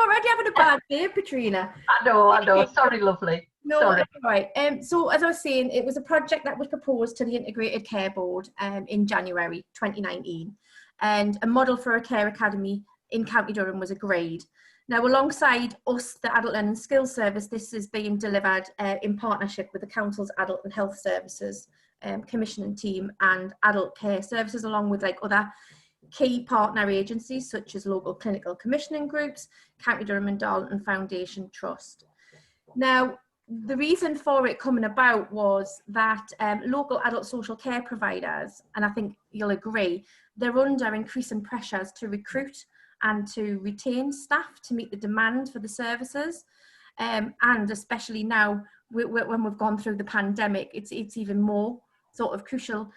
already having a bad day, Petrina. I know. Sorry, lovely. No, Sorry. that's right. So as I was saying, it was a project that was proposed to the Integrated Care Board in January 2019, and a model for a care academy in County Durham was agreed. Now, alongside us, the Adult Learning Skills Service, this is being delivered in partnership with the Council's Adult and Health Services commissioning team and Adult Care Services, along with like other key partner agencies such as local clinical commissioning groups, County Durham and Darlington Foundation Trust. Now, the reason for it coming about was that local adult social care providers, and I think you'll agree, they're under increasing pressures to recruit and to retain staff to meet the demand for the services. And especially now, when we've gone through the pandemic, it's even more sort of crucial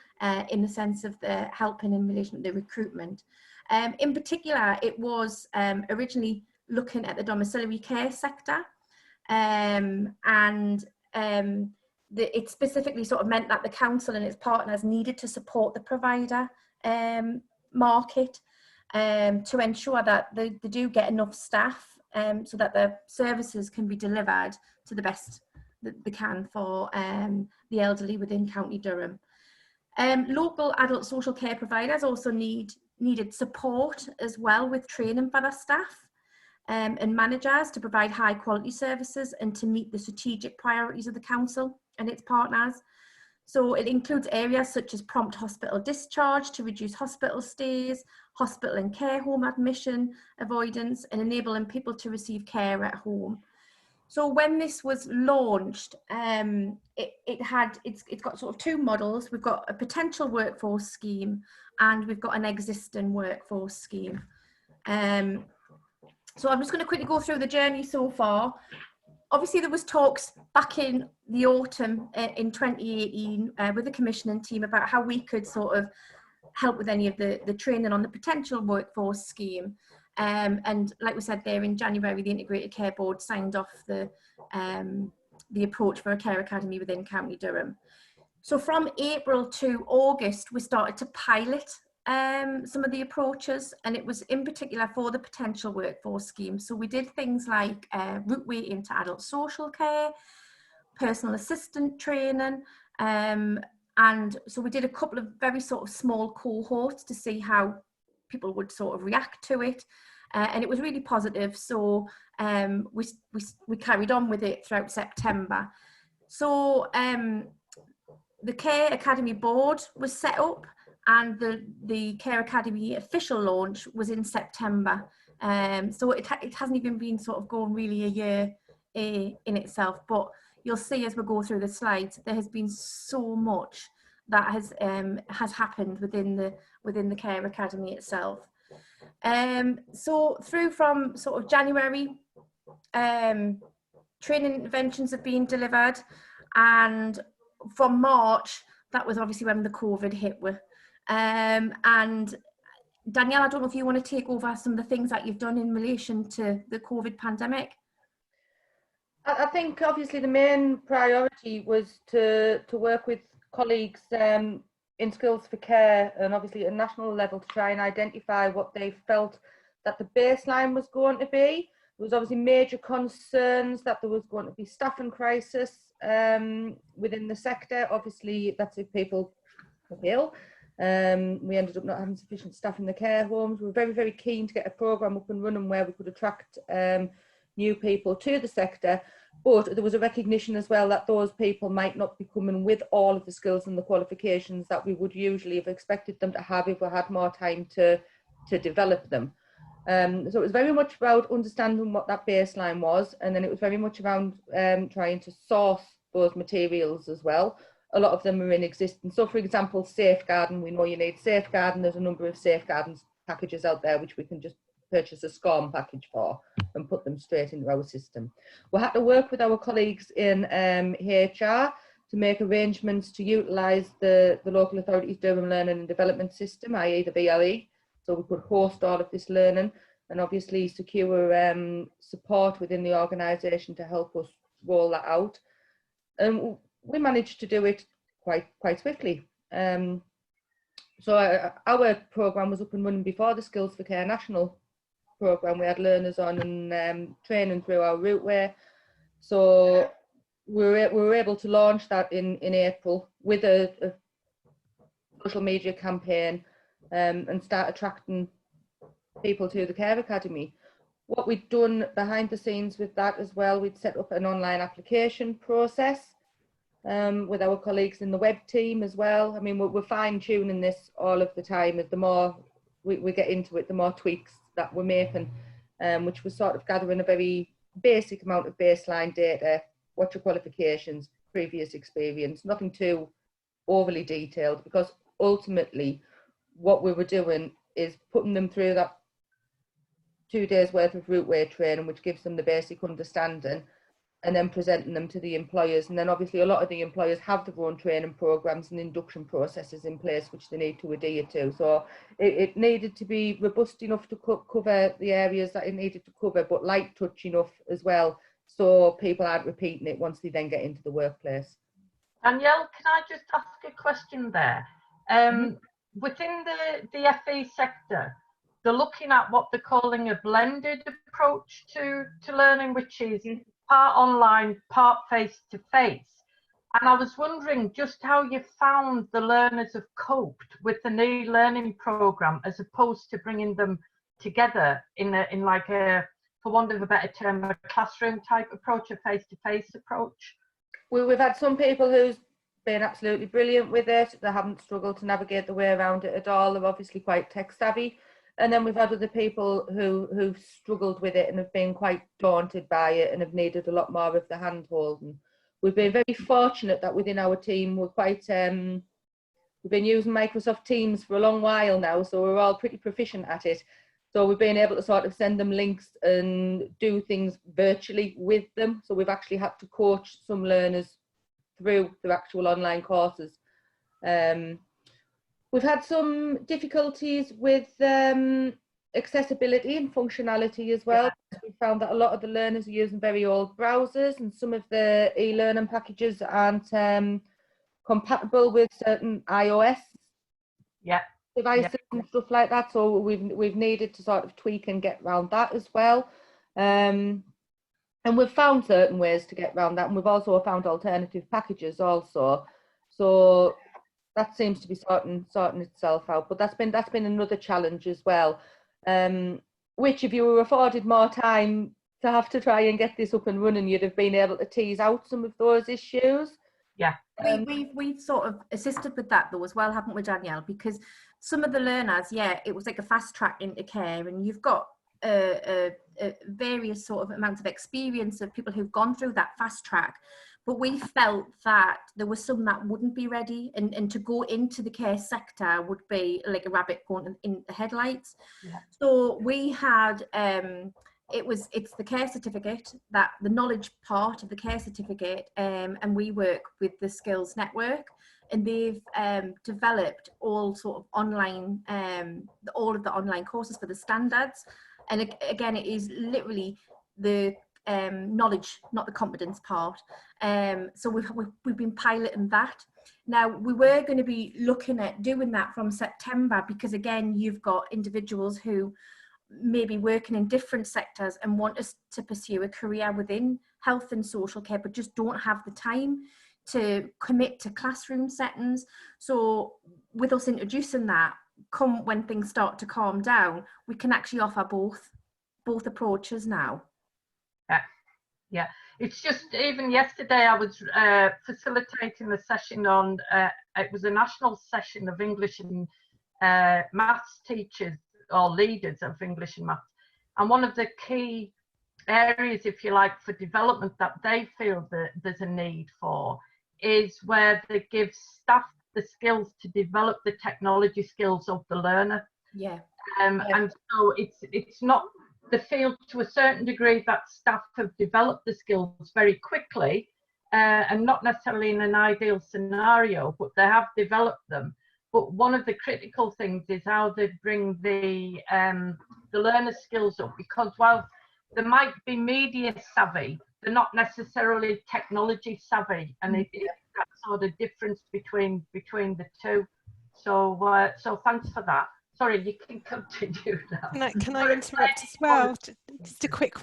in the sense of the helping in relation to the recruitment. In particular, it was originally looking at the domiciliary care sector, it specifically sort of meant that the council and its partners needed to support the provider market to ensure that they do get enough staff so that the services can be delivered to the best that they can for the elderly within County Durham. Local adult social care providers also needed support as well with training for their staff and managers to provide high quality services and to meet the strategic priorities of the council and its partners. So it includes areas such as prompt hospital discharge to reduce hospital stays, hospital and care home admission avoidance, and enabling people to receive care at home. So when this was launched, it's got sort of two models. We've got a potential workforce scheme and we've got an existing workforce scheme. So I'm just going to quickly go through the journey so far. Obviously, there was talks back in the autumn in 2018 with the commissioning team about how we could sort of help with any of the training on the potential workforce scheme. And like we said there, in January, the Integrated Care Board signed off the approach for a care academy within County Durham. So from April to August, we started to pilot some of the approaches, and it was in particular for the potential workforce scheme. So we did things like route way into adult social care, personal assistant training, and so we did a couple of very sort of small cohorts to see how people would sort of react to it, and it was really positive. So we carried on with it throughout September. So the Care Academy board was set up, and the Care Academy official launch was in September. So it hasn't even been sort of going really a year in itself, but you'll see as we go through the slides, there has been so much that has happened within the Care Academy itself. So through from sort of January, training interventions have been delivered, and from March, that was obviously when the COVID hit with. And Danielle, I don't know if you want to take over some of the things that you've done in relation to the COVID pandemic. I think obviously the main priority was to work with colleagues in Skills for Care, and obviously at a national level, to try and identify what they felt that the baseline was going to be. There was obviously major concerns that there was going to be staffing crisis within the sector. Obviously, that's if people were ill. We ended up not having sufficient staff in the care homes. We were very, very keen to get a programme up and running where we could attract new people to the sector, but there was a recognition as well that those people might not be coming with all of the skills and the qualifications that we would usually have expected them to have if we had more time to develop them. So it was very much about understanding what that baseline was, and then it was very much around trying to source those materials as well. A lot of them are in existence. So for example, safeguarding, we know you need safeguarding. There's a number of safeguarding packages out there which we can just purchase a SCORM package for and put them straight into our system. We had to work with our colleagues in HR to make arrangements to utilise the local authority's Durham Learning and Development System, i.e. the BLE, so we could host all of this learning and obviously secure support within the organisation to help us roll that out. And we managed to do it quite swiftly. So our programme was up and running before the Skills for Care national programme, we had learners on and training through our routeware. So we were able to launch that in April with a social media campaign and start attracting people to the Care Academy. What we'd done behind the scenes with that as well, we'd set up an online application process with our colleagues in the web team as well. I mean, we're fine-tuning this all of the time. As the more we get into it, the more tweaks that we're making, which was sort of gathering a very basic amount of baseline data. What's your qualifications, previous experience, nothing too overly detailed, because ultimately what we were doing is putting them through that 2 days worth of routeware training, which gives them the basic understanding, and then presenting them to the employers. And then obviously a lot of the employers have their own training programs and induction processes in place which they need to adhere to. So it needed to be robust enough to cover the areas that it needed to cover, but light touch enough as well, so people aren't repeating it once they then get into the workplace. Danielle, can I just ask a question there? Within the FE sector, they're looking at what they're calling a blended approach to learning, which is part online, part face-to-face. And I was wondering just how you found the learners have coped with the new learning programme, as opposed to bringing them together in like a, for want of a better term, a classroom type approach, a face-to-face approach. We've had some people who's been absolutely brilliant with it. They haven't struggled to navigate the way around it at all. They're obviously quite tech savvy. And then we've had other people who've struggled with it and have been quite daunted by it and have needed a lot more of the hand-holding. We've been very fortunate that within our team we're quite, we've been using Microsoft Teams for a long while now, so we're all pretty proficient at it. So we've been able to sort of send them links and do things virtually with them. So we've actually had to coach some learners through their actual online courses. We've had some difficulties with accessibility and functionality as well. We found that a lot of the learners are using very old browsers, and some of the e-learning packages aren't compatible with certain iOS devices and stuff like that. So we've needed to sort of tweak and get around that as well. And we've found certain ways to get around that, and we've also found alternative packages also. So that seems to be sorting itself out, but that's been another challenge as well. Which, if you were afforded more time to have to try and get this up and running, you'd have been able to tease out some of those issues. Yeah. We've sort of assisted with that though as well, haven't we, Danielle? Because some of the learners, it was like a fast track into care, and you've got various sort of amounts of experience of people who've gone through that fast track. But we felt that there was some that wouldn't be ready, and to go into the care sector would be like a rabbit going in the headlights. Yeah. So we had, it's the care certificate, that the knowledge part of the care certificate, and we work with the Skills Network, and they've developed all sort of online, all of the online courses for the standards. And again, it is literally the knowledge, not the competence part. So we've been piloting that. Now, we were going to be looking at doing that from September, because again, you've got individuals who may be working in different sectors and want us to pursue a career within health and social care, but just don't have the time to commit to classroom settings. So with us introducing that, come when things start to calm down, we can actually offer both approaches now. Yeah, it's just, even yesterday I was facilitating a session on, it was a national session of English and maths teachers, or leaders of English and maths. And one of the key areas, if you like, for development that they feel that there's a need for is where they give staff the skills to develop the technology skills of the learner. And so it's not, they feel to a certain degree that staff have developed the skills very quickly, and not necessarily in an ideal scenario, but they have developed them. But one of the critical things is how they bring the learner skills up, because while they might be media savvy, they're not necessarily technology savvy, and it's that sort of difference between the two. So so thanks for that. sorry, you can continue now. Can I interrupt as well? Just a quick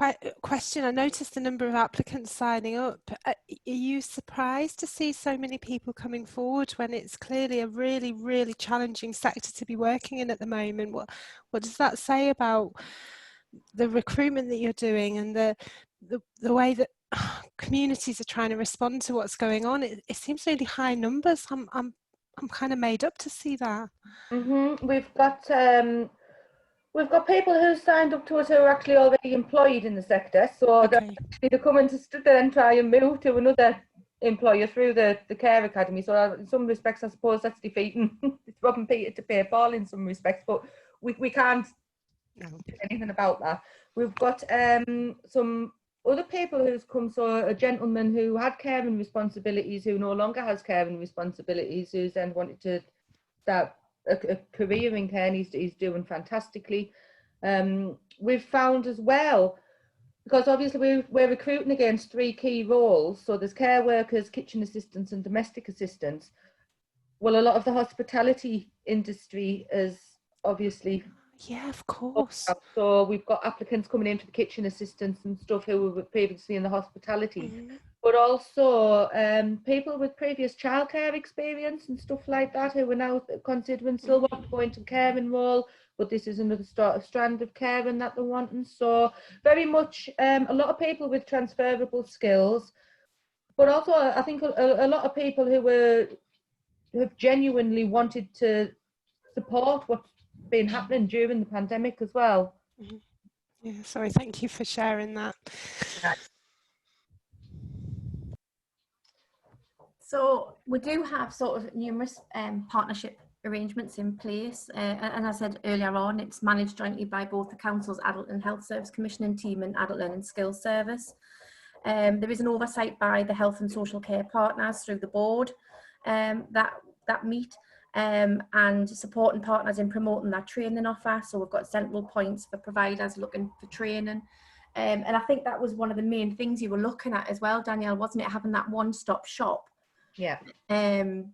question. I noticed the number of applicants signing up. Are you surprised to see so many people coming forward when it's clearly a really, really challenging sector to be working in at the moment? What does that say about the recruitment that you're doing and the way that communities are trying to respond to what's going on? It seems really high numbers. I'm kind of made up to see that. We've got people who signed up to us who are actually already employed in the sector, so Okay. they're coming to then try and move to another employer through the Care Academy. So in some respects, I suppose that's defeating. It's robbing Peter to pay Paul in some respects, but we can't do anything about that. We've got some other people who's come, so a gentleman who had caring responsibilities who no longer has caring responsibilities, who's then wanted to start a career in care, and he's doing fantastically. We've found as well, because obviously we're recruiting against 3 key roles, so there's care workers, kitchen assistants and domestic assistants. Well, a lot of the hospitality industry is obviously, yeah, of course. So we've got applicants coming in for the kitchen assistants and stuff who were previously in the hospitality, but also people with previous childcare experience and stuff like that who are now considering still want to go into caring role, but this is another strand of caring that they're wanting. So very much a lot of people with transferable skills, but also I think a lot of people who have genuinely wanted to support what's been happening during the pandemic as well. Yeah, sorry, thank you for sharing that. So we do have sort of numerous partnership arrangements in place, and as I said earlier on, it's managed jointly by both the Council's Adult and Health Service Commissioning Team and Adult Learning Skills Service. There is an oversight by the Health and Social Care partners through the board that meet, and supporting partners in promoting that training offer. So we've got central points for providers looking for training. And I think that was one of the main things you were looking at as well, Danielle, wasn't it? Having that one-stop shop. Yeah. And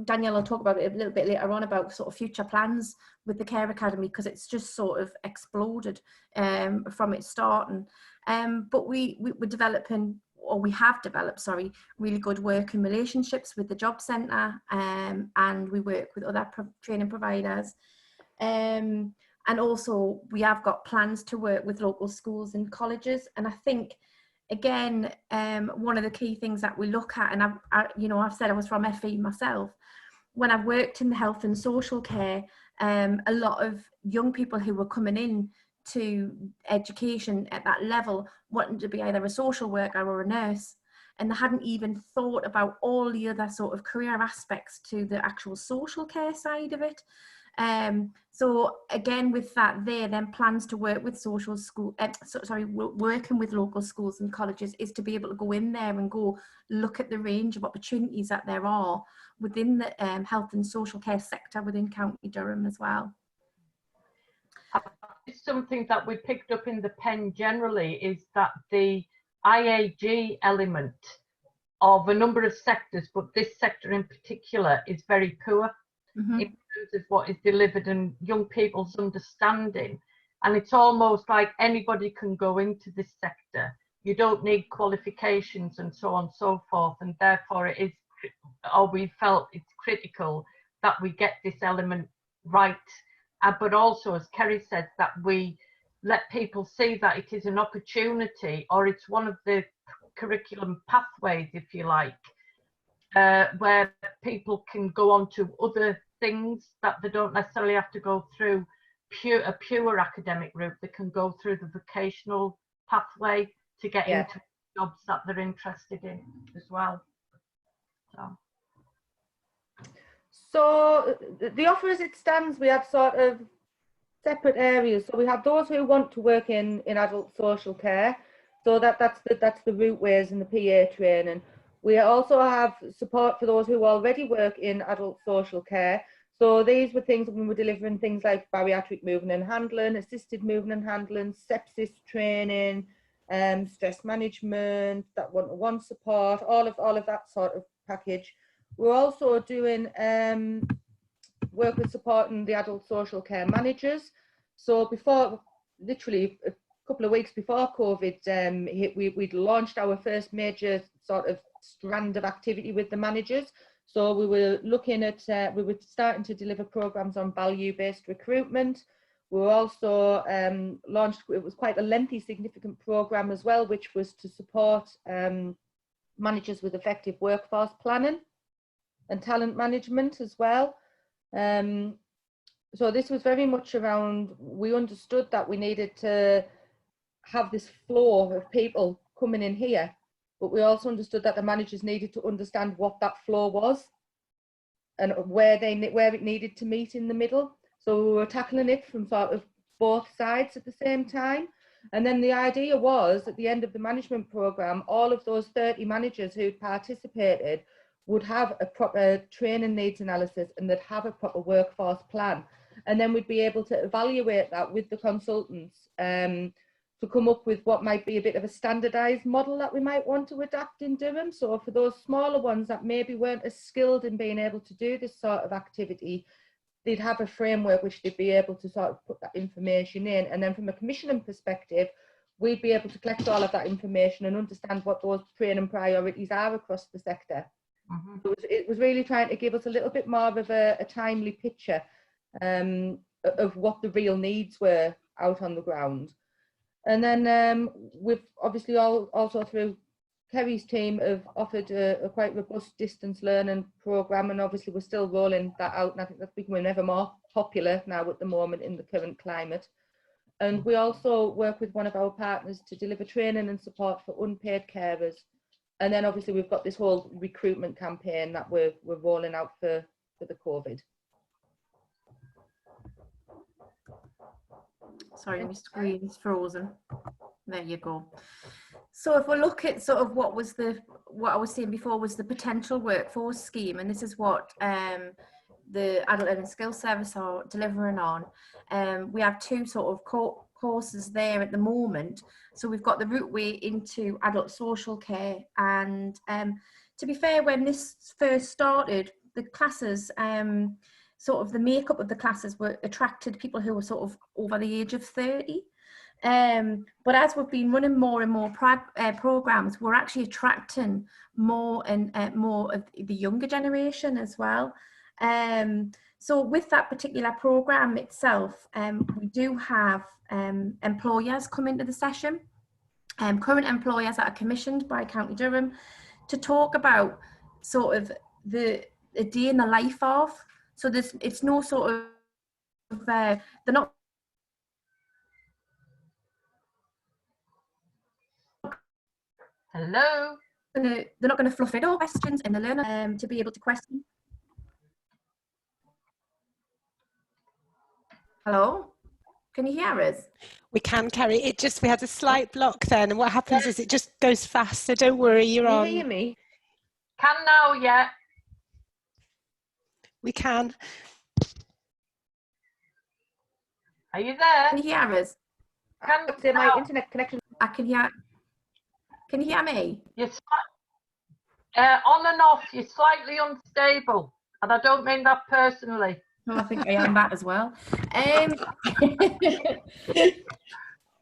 Danielle will talk about it a little bit later on about sort of future plans with the Care Academy, because it's just sort of exploded from its starting. But we're developing, or we have developed, sorry, really good working relationships with the job centre, and we work with other training providers. And also we have got plans to work with local schools and colleges. And I think, again, one of the key things that we look at, and I've said I was from FE myself, when I've worked in the health and social care, a lot of young people who were coming in to education at that level wanting to be either a social worker or a nurse, and they hadn't even thought about all the other sort of career aspects to the actual social care side of it. So again, with that there, then plans to work with working with local schools and colleges is to be able to go in there and go look at the range of opportunities that there are within the health and social care sector within County Durham as well. It's something that we picked up in the pen generally, is that the IAG element of a number of sectors, but this sector in particular, is very poor in terms of what is delivered and young people's understanding. And it's almost like anybody can go into this sector. You don't need qualifications and so on and so forth. And therefore it is, or we felt it's critical that we get this element right. But also, as Kerry said, that we let people see that it is an opportunity, or it's one of the curriculum pathways, if you like, where people can go on to other things, that they don't necessarily have to go through a pure academic route. They can go through the vocational pathway to get into jobs that they're interested in as well. So the offer as it stands, we have sort of separate areas. So we have those who want to work in adult social care. So that's the route ways and the PA training. We also have support for those who already work in adult social care. So these were things when we're delivering things like bariatric moving and handling, assisted moving and handling, sepsis training, stress management, that one-to-one support, all of that sort of package. We're also doing work with supporting the adult social care managers. So before, literally a couple of weeks before COVID hit, we'd launched our first major sort of strand of activity with the managers. So we were looking at, we were starting to deliver programs on value-based recruitment. We were also launched, it was quite a lengthy, significant program as well, which was to support managers with effective workforce planning and talent management as well. So this was very much around, we understood that we needed to have this flow of people coming in here, but we also understood that the managers needed to understand what that flow was and where it needed to meet in the middle. So we were tackling it from sort of both sides at the same time. And then the idea was, at the end of the management programme, all of those 30 managers who'd participated would have a proper training needs analysis and they'd have a proper workforce plan. And then we'd be able to evaluate that with the consultants to come up with what might be a bit of a standardised model that we might want to adapt in Durham. So for those smaller ones that maybe weren't as skilled in being able to do this sort of activity, they'd have a framework which they'd be able to sort of put that information in. And then from a commissioning perspective, we'd be able to collect all of that information and understand what those training priorities are across the sector. Mm-hmm. It was really trying to give us a little bit more of a timely picture of what the real needs were out on the ground. And then we've obviously also through Kerry's team have offered a quite robust distance learning programme, and obviously we're still rolling that out, and I think that's becoming ever more popular now at the moment in the current climate. And we also work with one of our partners to deliver training and support for unpaid carers. And then obviously we've got this whole recruitment campaign that we're rolling out for the COVID. Sorry, my screen's frozen. There you go. So if we look at sort of what I was saying before was the potential workforce scheme, and this is what the Adult Learning Skills Service are delivering on. We have two sort of courses there at the moment. So we've got the routeway into adult social care, and to be fair, when this first started, the classes, sort of the makeup of the classes were attracted people who were sort of over the age of 30. But as we've been running more and more programs, we're actually attracting more and more of the younger generation as well. So with that particular program itself, we do have employers come into the session, current employers that are commissioned by County Durham to talk about sort of the day in the life of. So it's no sort of, they're not Hello. they're not going to fluff it all questions in the learner to be able to question. Hello, can you hear us? We can, Kerry. We had a slight block then, and what happens is it just goes fast, so don't worry, you're on. Can you hear me? Can now, yeah. We can. Are you there? Can you hear us? I'd say my internet connection. I can hear. Can you hear me? You're on and off. You're slightly unstable, and I don't mean that personally. Well, I think I am that as well. Okay.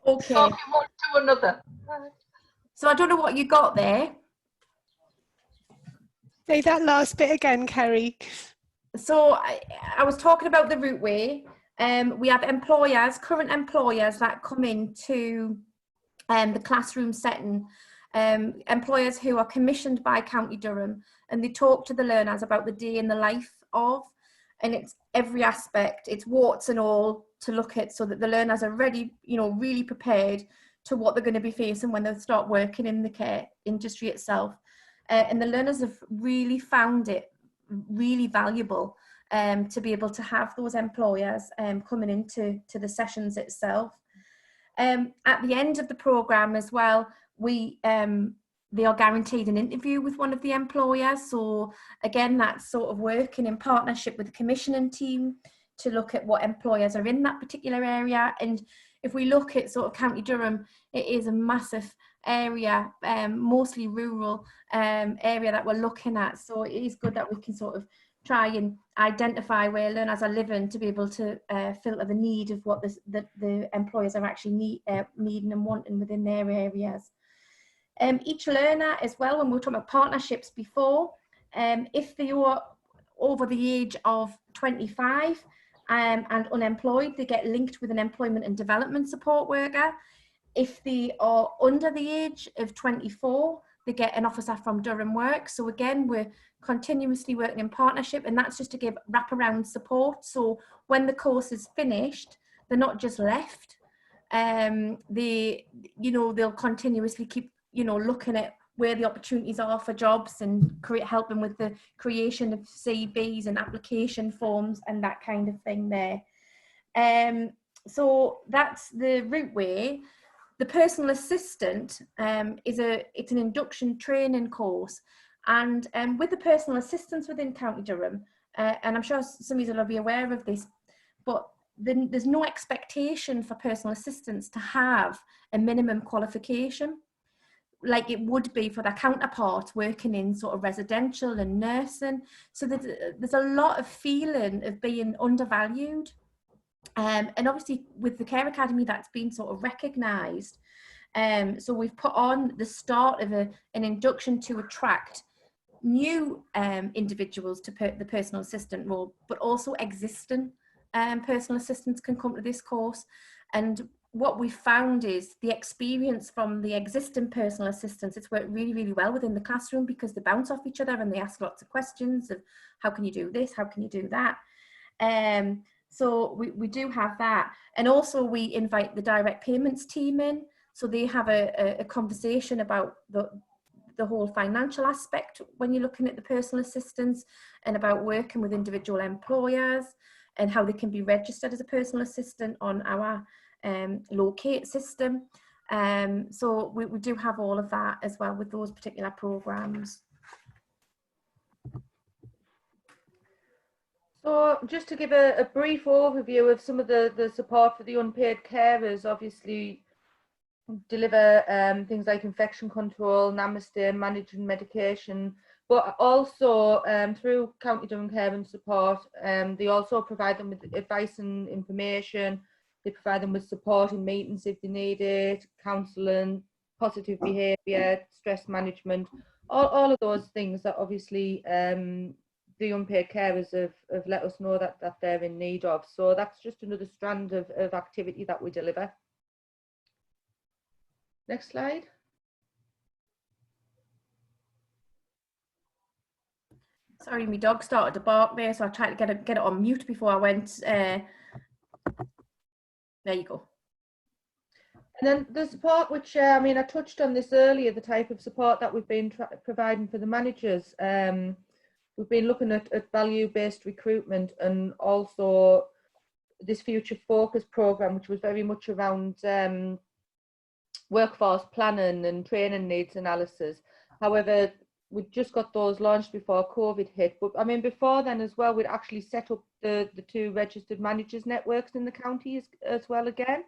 Talking one to another. So I don't know what you got there. Say that last bit again, Kerry. So I was talking about the routeway. We have employers, current employers that come into the classroom setting, employers who are commissioned by County Durham, and they talk to the learners about the day in the life of, and it's every aspect, it's warts and all to look at, so that the learners are ready, really prepared to what they're going to be facing when they start working in the care industry itself. And the learners have really found it really valuable to be able to have those employers coming into the sessions itself. At the end of the programme as well, they are guaranteed an interview with one of the employers. So again, that's sort of working in partnership with the commissioning team to look at what employers are in that particular area. And if we look at sort of County Durham, it is a massive area, mostly rural area that we're looking at. So it is good that we can sort of try and identify where learners are living to be able to filter the need of what the employers are actually needing and wanting within their areas. Each learner as well, when we were talking about partnerships before, if they are over the age of 25 and unemployed, they get linked with an employment and development support worker. If they are under the age of 24, they get an officer from Durham Work. So again, we're continuously working in partnership, and that's just to give wraparound support. So when the course is finished, they're not just left. They'll continuously keep, looking at where the opportunities are for jobs and help them with the creation of CVs and application forms and that kind of thing there. So that's the route way. The personal assistant it's an induction training course, and with the personal assistants within County Durham, and I'm sure some of you will be aware of this, but there's no expectation for personal assistants to have a minimum qualification like it would be for their counterparts working in sort of residential and nursing. So there's a lot of feeling of being undervalued. And obviously with the Care Academy, that's been sort of recognised. So we've put on the start of an induction to attract new individuals to the personal assistant role, but also existing personal assistants can come to this course. And what we found is the experience from the existing personal assistants, it's worked really, really well within the classroom because they bounce off each other and they ask lots of questions of how can you do this, how can you do that. So we do have that. And also we invite the direct payments team in, so they have a conversation about the whole financial aspect when you're looking at the personal assistants, and about working with individual employers and how they can be registered as a personal assistant on our locate system. So we do have all of that as well with those particular programs. So just to give a brief overview of some of the support for the unpaid carers, obviously deliver things like infection control, namaste, managing medication, but also through County Durham Care and Support, they also provide them with advice and information. They provide them with support in meetings if they need it, counselling, positive behaviour, stress management, all of those things that obviously the unpaid carers have let us know that they're in need of. So that's just another strand of activity that we deliver. Next slide. Sorry, my dog started to bark there, so I tried to get it on mute before I went. There you go. And then the support, which I mean, I touched on this earlier, the type of support that we've been providing for the managers. We've been looking at value-based recruitment, and also this Future Focus programme, which was very much around workforce planning and training needs analysis. However, we just got those launched before COVID hit. But I mean, before then as well, we'd actually set up the 2 registered managers networks in the county as well again.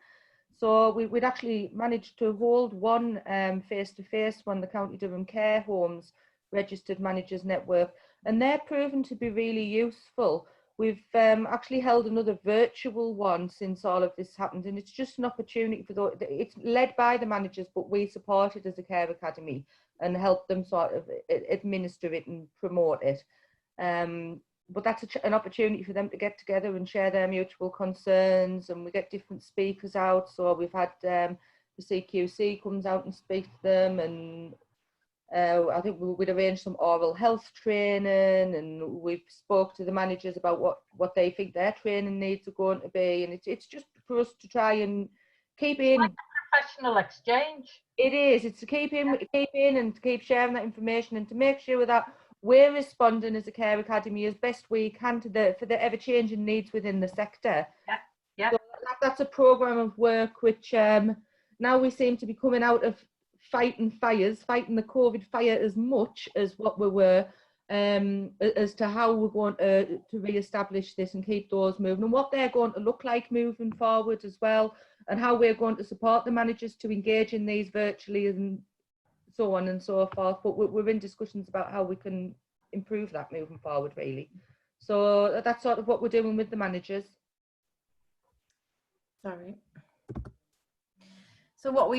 So we'd actually managed to hold one face-to-face one, the County Durham Care Homes Registered Managers Network, and they're proven to be really useful. We've actually held another virtual one since all of this happened, and it's just an opportunity for those. It's led by the managers, but we support it as a Care Academy and help them sort of administer it and promote it. But that's an opportunity for them to get together and share their mutual concerns, and we get different speakers out. So we've had the CQC comes out and speaks to them, and I think we'd arranged some oral health training, and we've spoke to the managers about what they think their training needs are going to be, and it's just for us to try and keep in. Like a professional exchange. It is. It's to keep in and to keep sharing that information, and to make sure that we're responding as a Care Academy as best we can to for the ever-changing needs within the sector. Yeah, yeah. So that's a programme of work which now we seem to be coming out of fighting the COVID fire as much as what we were, as to how we're going to re-establish this and keep those moving, and what they're going to look like moving forward as well, and how we're going to support the managers to engage in these virtually and so on and so forth. But we're in discussions about how we can improve that moving forward, really. So that's sort of what we're doing with the managers. Sorry. So what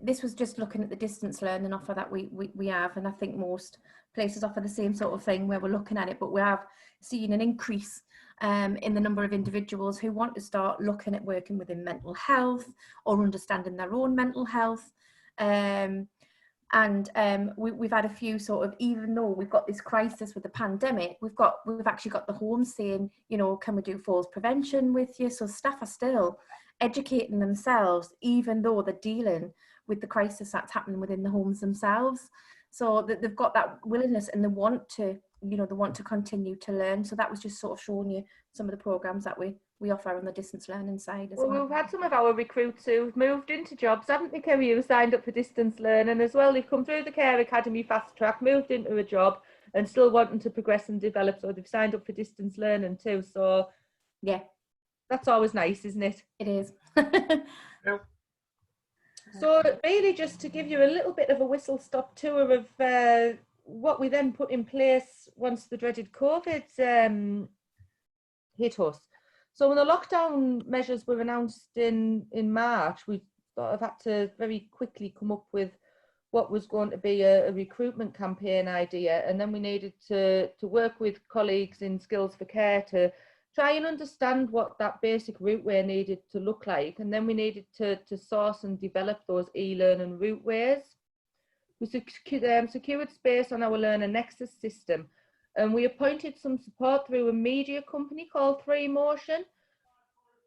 this was just looking at the distance learning offer that we have, and I think most places offer the same sort of thing where we're looking at it, but we have seen an increase in the number of individuals who want to start looking at working within mental health or understanding their own mental health. We've had a few sort of, even though we've got this crisis with the pandemic, we've actually got the homes saying, you know, can we do falls prevention with you? So staff are still educating themselves, even though they're dealing with the crisis that's happening within the homes themselves. So that they've got that willingness and they want to, you know, they want to continue to learn. So that was just sort of showing you some of the programs that we offer on the distance learning side as well. We've had some of our recruits who've moved into jobs, haven't they, Kerry, who signed up for distance learning as well. They've come through the Care Academy fast track, moved into a job and still wanting to progress and develop, so they've signed up for distance learning too. So yeah, that's always nice, isn't it? it is. Yeah. So really just to give you a little bit of a whistle-stop tour of what we then put in place once the dreaded COVID hit us. So when the lockdown measures were announced in March, we sort of had to very quickly come up with what was going to be a recruitment campaign idea, and then we needed to work with colleagues in Skills for Care to try and understand what that basic routeway needed to look like, and then we needed to source and develop those e-learning routeways. We secured space on our Learner Nexus system, and we appointed some support through a media company called 3Motion.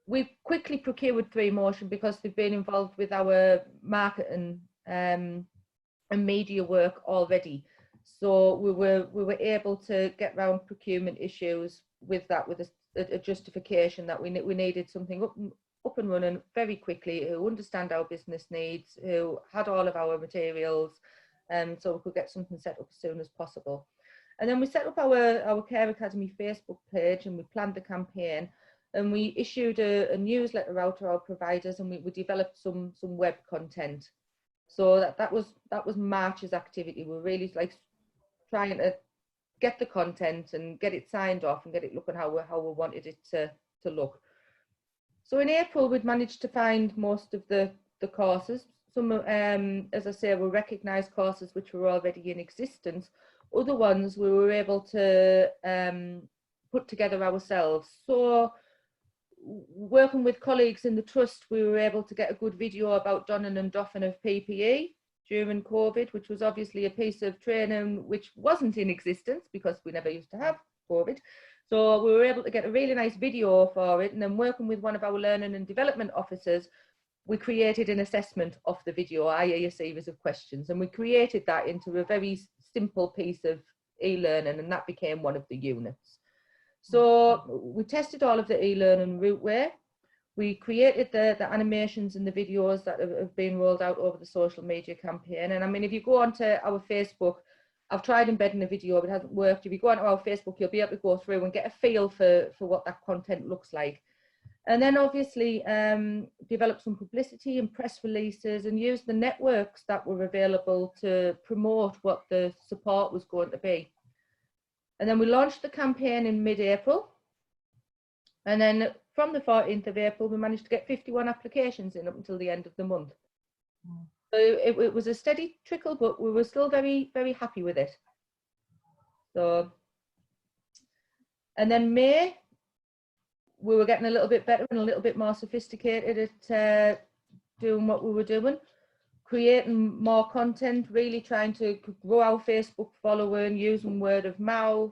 We quickly procured 3Motion because they've been involved with our marketing and media work already. So we were able to get around procurement issues with that, with a justification that we needed something up and running very quickly, who understand our business needs, who had all of our materials, so we could get something set up as soon as possible. And then we set up our Care Academy Facebook page, and we planned the campaign, and we issued a newsletter out to our providers, and we developed some web content. So that was March's activity. We're really like trying to get the content and get it signed off and get it looking how we wanted it to look. So in April, we'd managed to find most of the courses. Some, as I say, were recognised courses which were already in existence. Other ones we were able to put together ourselves. So working with colleagues in the trust, we were able to get a good video about donning and doffing of PPE during COVID, which was obviously a piece of training which wasn't in existence because we never used to have COVID. So we were able to get a really nice video for it, and then working with one of our learning and development officers, we created an assessment of the video, i.e. a series of questions, and we created that into a very simple piece of e-learning, and that became one of the units. So we tested all of the e-learning routeway. We created the animations and the videos that have been rolled out over the social media campaign. And I mean, if you go onto our Facebook, I've tried embedding a video, but it hasn't worked. If you go onto our Facebook, you'll be able to go through and get a feel for what that content looks like. And then obviously develop some publicity and press releases and use the networks that were available to promote what the support was going to be. And then we launched the campaign in mid-April. And then from the 14th of April, we managed to get 51 applications in up until the end of the month. So it was a steady trickle, but we were still very, very happy with it. So, and then May, we were getting a little bit better and a little bit more sophisticated at doing what we were doing, creating more content, really trying to grow our Facebook following, using word of mouth,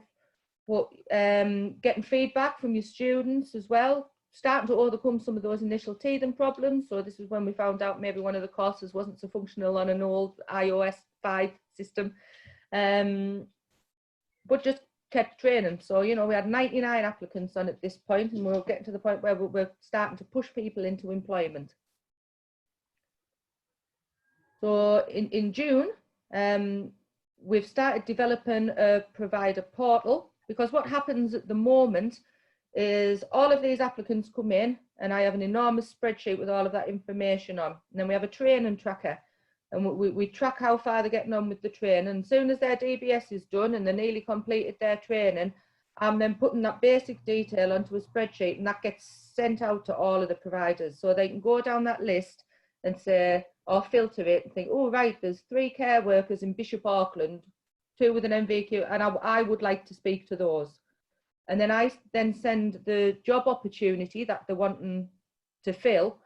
but getting feedback from your students as well, starting to overcome some of those initial teething problems. So this is when we found out maybe one of the courses wasn't so functional on an old iOS 5 system, but just kept training. So, you know, we had 99 applicants on at this point, and we were getting to the point where we're starting to push people into employment. So in June, we've started developing a provider portal, because what happens at the moment is all of these applicants come in, and I have an enormous spreadsheet with all of that information on. And then we have a training tracker, and we track how far they're getting on with the training. And as soon as their DBS is done and they nearly completed their training, I'm then putting that basic detail onto a spreadsheet, and that gets sent out to all of the providers, so they can go down that list and say, or filter it and think, oh right, there's 3 care workers in Bishop Auckland, 2 with an MVQ, and I would like to speak to those. And then I send the job opportunity that they're wanting to fill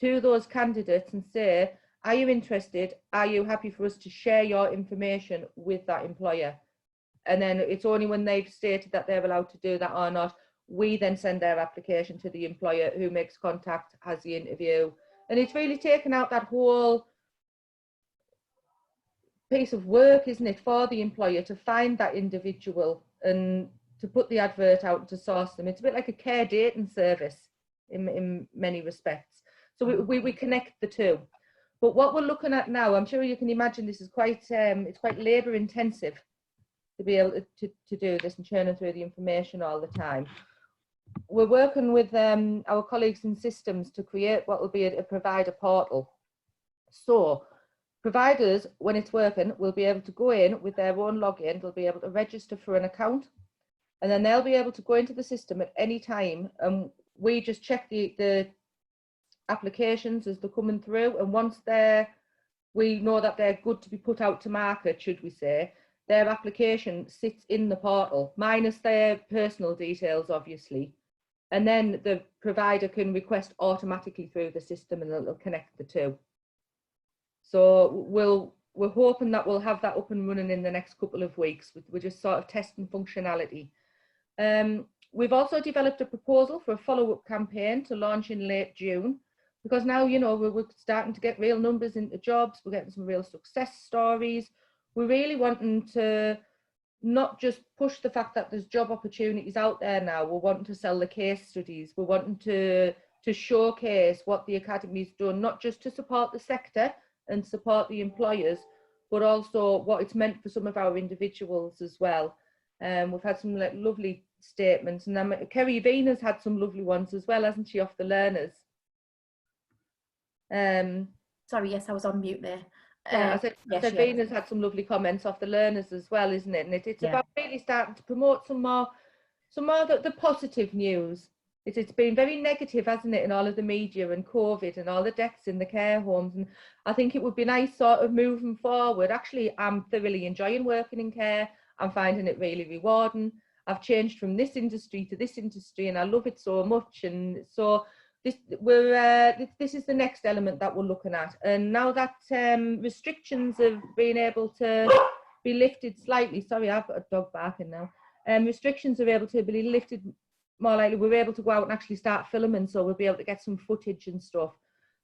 to those candidates and say, are you interested? Are you happy for us to share your information with that employer? And then it's only when they've stated that they're allowed to do that or not, we then send their application to the employer, who makes contact, has the interview. And it's really taken out that whole piece of work, isn't it, for the employer to find that individual and to put the advert out and to source them. It's a bit like a care dating service in many respects. So we connect the two. But what we're looking at now, I'm sure you can imagine this is quite, it's quite labour intensive to be able to do this and churning through the information all the time. We're working with our colleagues in systems to create what will be a provider portal. So providers, when it's working, will be able to go in with their own login, they'll be able to register for an account, and then they'll be able to go into the system at any time, and we just check the applications as they're coming through, and once we know that they're good to be put out to market, should we say, their application sits in the portal, minus their personal details, obviously. And then the provider can request automatically through the system, and it'll connect the two. So we're hoping that we'll have that up and running in the next couple of weeks. We're just sort of testing functionality. We've also developed a proposal for a follow-up campaign to launch in late June, because now, you know, we're starting to get real numbers into jobs, we're getting some real success stories. We're really wanting to not just push the fact that there's job opportunities out there now, we're wanting to sell the case studies, we're wanting to showcase what the Academy's done, not just to support the sector and support the employers, but also what it's meant for some of our individuals as well. We've had some lovely statements, and Kerry Vina's had some lovely ones as well, hasn't she, off the learners? Sorry, yes, I was on mute there. I said Vina's had some lovely comments off the learners as well, isn't it? And it's about really starting to promote some more the positive news. It's been very negative, hasn't it, in all of the media and COVID and all the deaths in the care homes. And I think it would be nice sort of moving forward. Actually, I'm thoroughly enjoying working in care. I'm finding it really rewarding. I've changed from this industry to this industry, and I love it so much. And so this is the next element that we're looking at. And now that restrictions have been able to be lifted slightly, sorry, I've got a dog barking now. Restrictions are able to be lifted more likely, we're able to go out and actually start filming, so we'll be able to get some footage and stuff.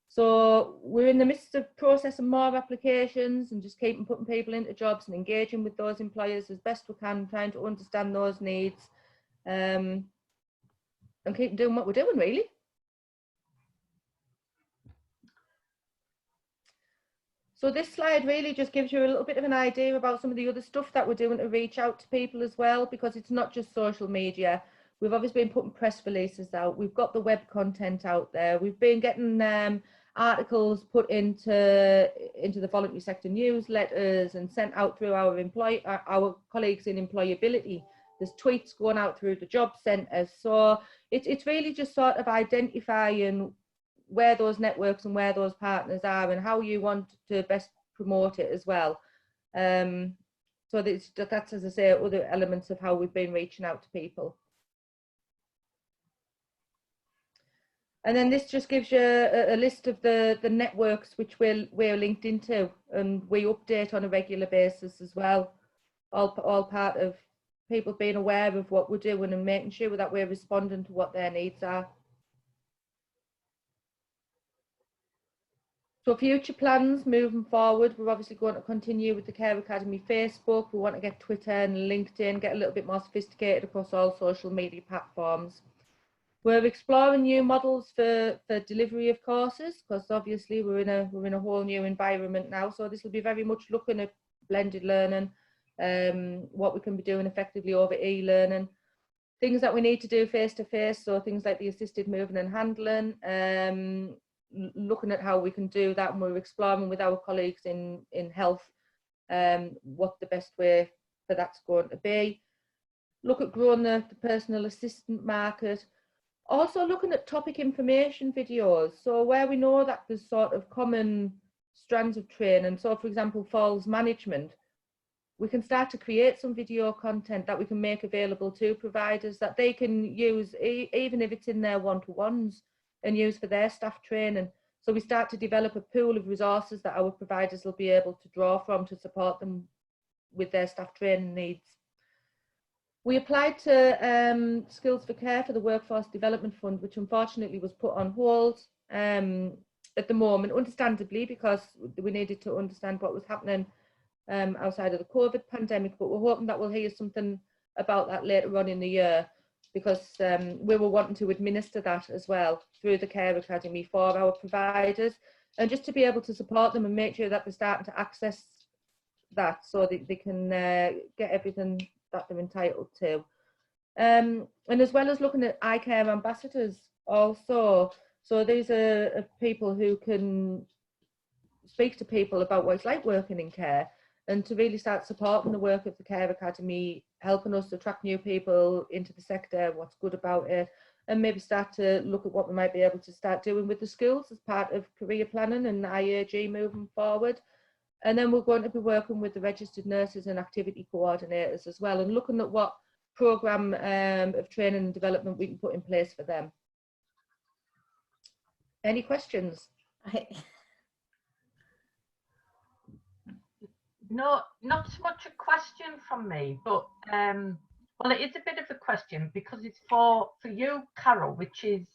So we're in the midst of processing more applications and just keeping putting people into jobs and engaging with those employers as best we can, trying to understand those needs, and keep doing what we're doing, really. So this slide really just gives you a little bit of an idea about some of the other stuff that we're doing to reach out to people as well, because it's not just social media. We've obviously been putting press releases out. We've got the web content out there. We've been getting articles put into the voluntary sector newsletters and sent out through our colleagues in employability. There's tweets going out through the job centres. So it's really just sort of identifying where those networks and where those partners are and how you want to best promote it as well. So that's, as I say, other elements of how we've been reaching out to people. And then this just gives you a list of the networks which we're linked into, and we update on a regular basis as well. All part of people being aware of what we're doing and making sure that we're responding to what their needs are. So future plans moving forward, we're obviously going to continue with the Care Academy Facebook. We want to get Twitter and LinkedIn, get a little bit more sophisticated across all social media platforms. We're exploring new models for delivery of courses, because obviously we're in a whole new environment now. So this will be very much looking at blended learning, what we can be doing effectively over e-learning, things that we need to do face to face. So things like the assisted moving and handling, looking at how we can do that, and we're exploring with our colleagues in health what the best way for that's going to be. look at growing the personal assistant market. Also looking at topic information videos. So where we know that there's sort of common strands of training. So for example, falls management, we can start to create some video content that we can make available to providers that they can use, even if it's in their one-to-ones, and use for their staff training. So we start to develop a pool of resources that our providers will be able to draw from to support them with their staff training needs. We applied to Skills for Care for the Workforce Development Fund, which unfortunately was put on hold at the moment, understandably, because we needed to understand what was happening outside of the COVID pandemic, but we're hoping that we'll hear something about that later on in the year, because we were wanting to administer that as well through the Care Academy for our providers, and just to be able to support them and make sure that they're starting to access that so that they can get everything that they're entitled to. And as well as looking at iCare ambassadors also. So these are people who can speak to people about what it's like working in care, and to really start supporting the work of the Care Academy, helping us attract new people into the sector, what's good about it, and maybe start to look at what we might be able to start doing with the schools as part of career planning and IAG moving forward. And then we're going to be working with the registered nurses and activity coordinators as well, and looking at what programme of training and development we can put in place for them. Any questions? No, not so much a question from me, but well, it is a bit of a question because it's for you, Carol, which is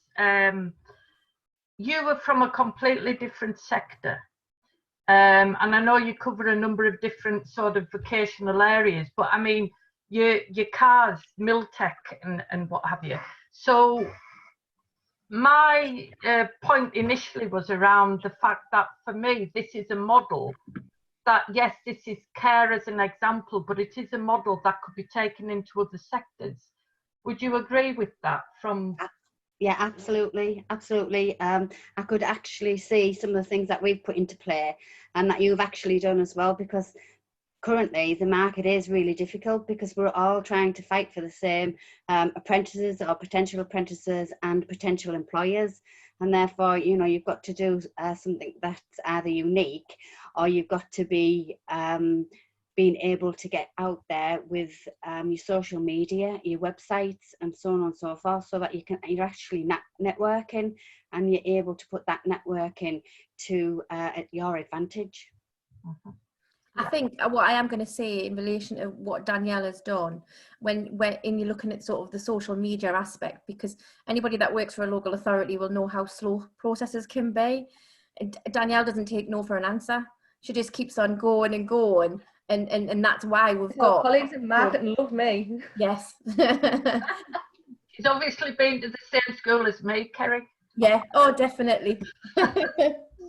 you are from a completely different sector. And I know you cover a number of different sort of vocational areas, but I mean, your cars, Miltech and what have you. So my point initially was around the fact that for me, this is a model that, yes, this is care as an example, but it is a model that could be taken into other sectors. Would you agree with that from... Yeah, absolutely, absolutely. I could actually see some of the things that we've put into play and that you've actually done as well, because currently the market is really difficult because we're all trying to fight for the same apprentices or potential apprentices and potential employers. And therefore, you know, you've got to do something that's either unique, or you've got to be being able to get out there with your social media, your websites, and so on and so forth, so that you're actually networking, and you're able to put that networking to your advantage. Mm-hmm. I think what I am going to say in relation to what Danielle has done, when you're looking at sort of the social media aspect, because anybody that works for a local authority will know how slow processes can be. Danielle doesn't take no for an answer. She just keeps on going and going. And that's why we've got colleagues in marketing love me. Yes. She's obviously been to the same school as me, Kerry. Yeah. Oh, definitely.